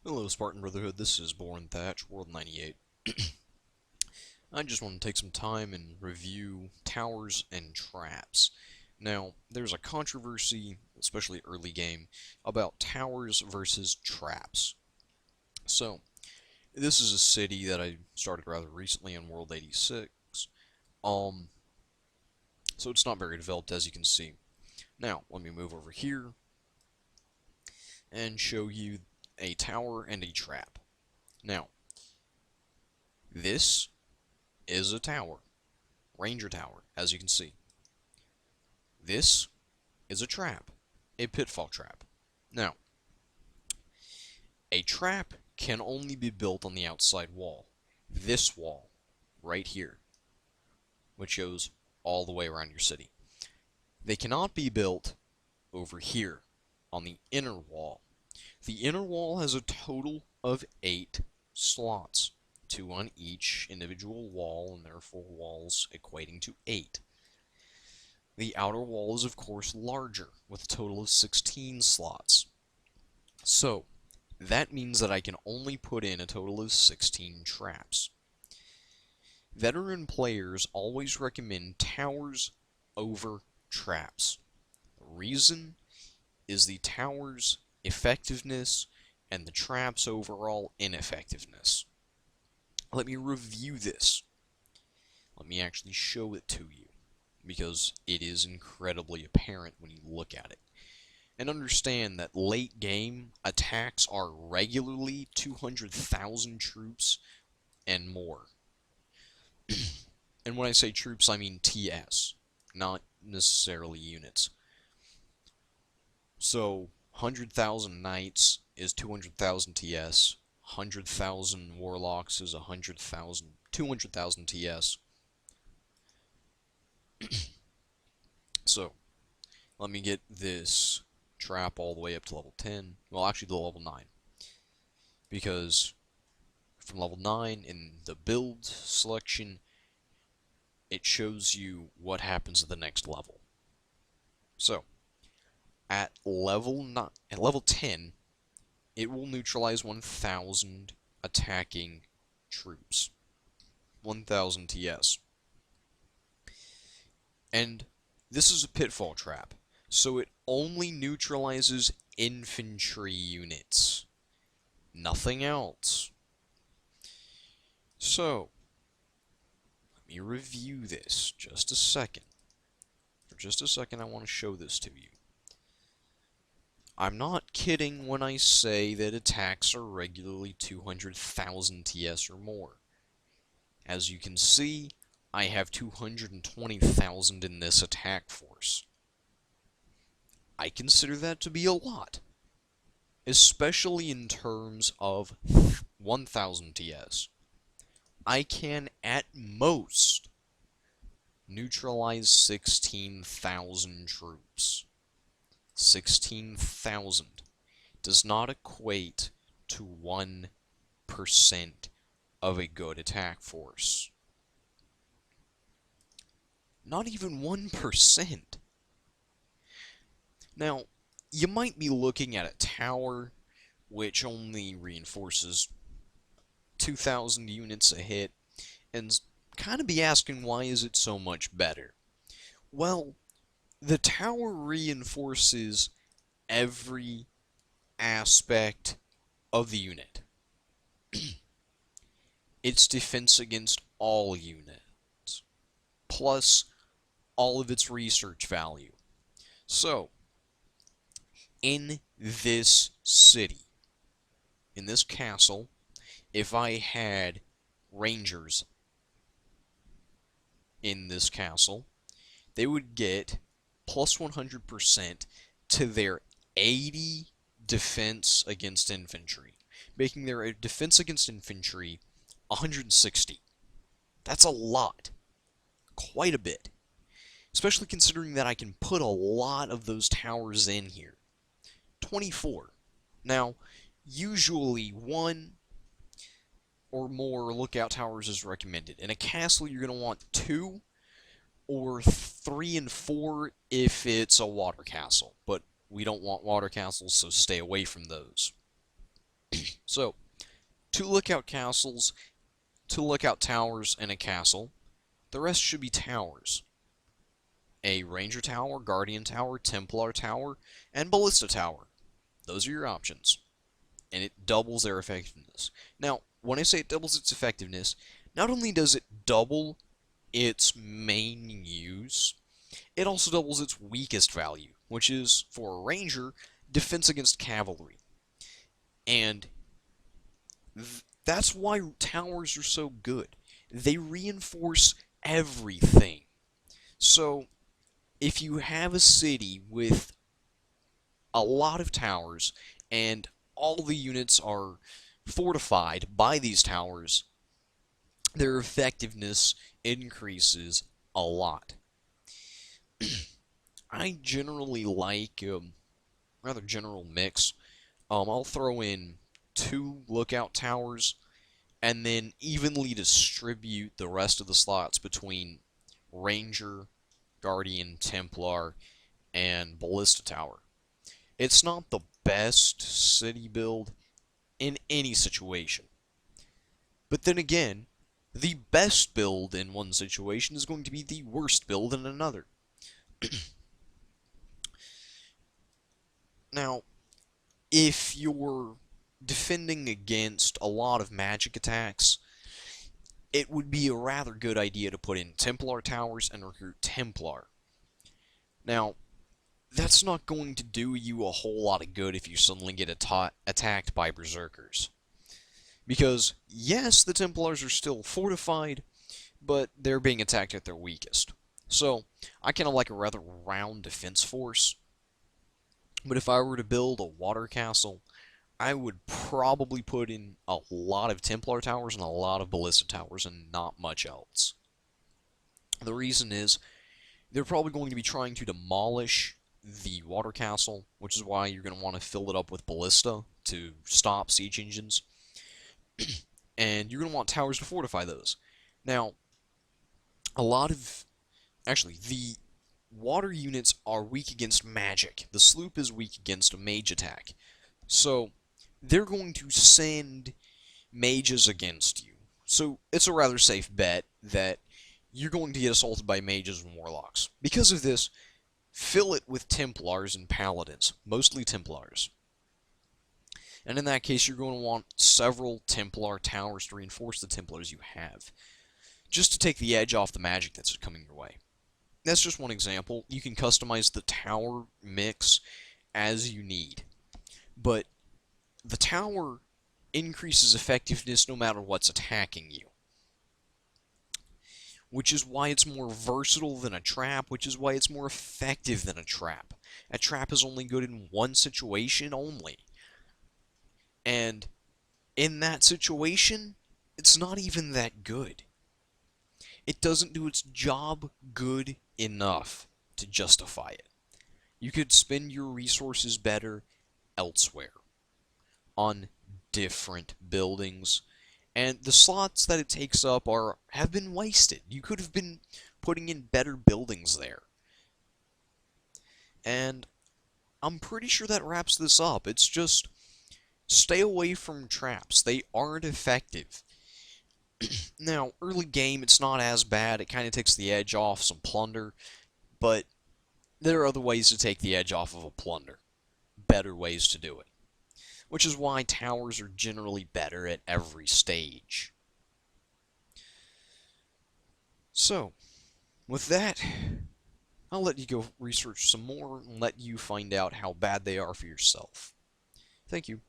Hello, Spartan Brotherhood. This is Born Thatch, World 98. I just want to take some time and review towers and traps. Now, there's a controversy, especially early game, about towers versus traps. So, this is a city that I started rather recently on World 86. Um, so it's not very developed, as you can see. Now, let me move over here and show you a tower and a trap. Now, this is a tower, Ranger Tower, as you can see. This is a trap, a pitfall trap. Now, a trap can only be built on the outside wall. This wall, right here, which goes all the way around your city. They cannot be built over here, on the inner wall. The inner wall has a total of 8 slots, 2 on each individual wall, and therefore walls equating to 8. The outer wall is of course larger, with a total of 16 slots. So, that means that I can only put in a total of 16 traps. Veteran players always recommend towers over traps. The reason is the towers' effectiveness and the traps' overall ineffectiveness. Let me review this. Let me actually show it to you, because it is incredibly apparent when you look at it. And understand that late game attacks are regularly 200,000 troops and more. And when I say troops, I mean TS, not necessarily units. So, 100,000 knights is 200,000 TS, 100,000 warlocks is 200,000 TS. So, let me get this trap all the way up to level 10. Well, actually, to level 9. Because from level 9 in the build selection, it shows you what happens at the next level. So, at level 10, it will neutralize 1,000 attacking troops. 1,000 TS. And this is a pitfall trap, so it only neutralizes infantry units. Nothing else. So, let me review this just a second. For just a second, I want to show this to you. I'm not kidding when I say that attacks are regularly 200,000 TS or more. As you can see, I have 220,000 in this attack force. I consider that to be a lot, especially in terms of 1,000 TS. I can, at most, neutralize 16,000 troops. 16,000 does not equate to 1% of a good attack force. Not even 1%. Now, you might be looking at a tower which only reinforces 2,000 units a hit, and kind of be asking, why is it so much better? Well, the tower reinforces every aspect of the unit. Its defense against all units, plus all of its research value. So, in this city, in this castle, if I had rangers in this castle, they would get plus 100% to their 80 defense against infantry, making their defense against infantry 160. That's a lot. Quite a bit. Especially considering that I can put a lot of those towers in here. 24. Now, usually 1 or more lookout towers is recommended. In a castle, you're going to want 2 or 3 and 4 if it's a water castle. But we don't want water castles, so stay away from those. So, two lookout castles, two lookout towers, and a castle. The rest should be towers. A Ranger Tower, Guardian Tower, Templar Tower, and Ballista Tower. Those are your options. And it doubles their effectiveness. Now, when I say it doubles its effectiveness, not only does it double its main use, it also doubles its weakest value, which is, for a Ranger, defense against cavalry. And that's why towers are so good. They reinforce everything. So, if you have a city with a lot of towers and all the units are fortified by these towers, their effectiveness increases a lot. I generally like rather general mix. I'll throw in two lookout towers and then evenly distribute the rest of the slots between Ranger, Guardian, Templar, and Ballista Tower. It's not the best city build in any situation. But then again, the best build in one situation is going to be the worst build in another. Now, if you're defending against a lot of magic attacks, it would be a rather good idea to put in Templar towers and recruit Templar. Now, that's not going to do you a whole lot of good if you suddenly get attacked by Berserkers. Because, yes, the Templars are still fortified, but they're being attacked at their weakest. So, I kind of like a rather round defense force. But if I were to build a water castle, I would probably put in a lot of Templar towers and a lot of Ballista towers and not much else. The reason is, they're probably going to be trying to demolish the water castle, which is why you're going to want to fill it up with Ballista to stop siege engines. And you're going to want towers to fortify those. Now, actually, the water units are weak against magic. The sloop is weak against a mage attack. So, they're going to send mages against you. So, it's a rather safe bet that you're going to get assaulted by mages and warlocks. Because of this, fill it with Templars and Paladins, mostly Templars. And in that case, you're going to want several Templar towers to reinforce the Templars you have, just to take the edge off the magic that's coming your way. That's just one example. You can customize the tower mix as you need. But the tower increases effectiveness no matter what's attacking you. Which is why it's more versatile than a trap, which is why it's more effective than a trap. A trap is only good in one situation only. And in that situation, it's not even that good. It doesn't do its job good enough to justify it. You could spend your resources better elsewhere, on different buildings, and the slots that it takes up have been wasted. You could have been putting in better buildings there. And I'm pretty sure that wraps this up. It's just, stay away from traps. They aren't effective. Now, early game, it's not as bad. It kind of takes the edge off some plunder, but there are other ways to take the edge off of a plunder. Better ways to do it. Which is why towers are generally better at every stage. So, with that, I'll let you go research some more and let you find out how bad they are for yourself. Thank you.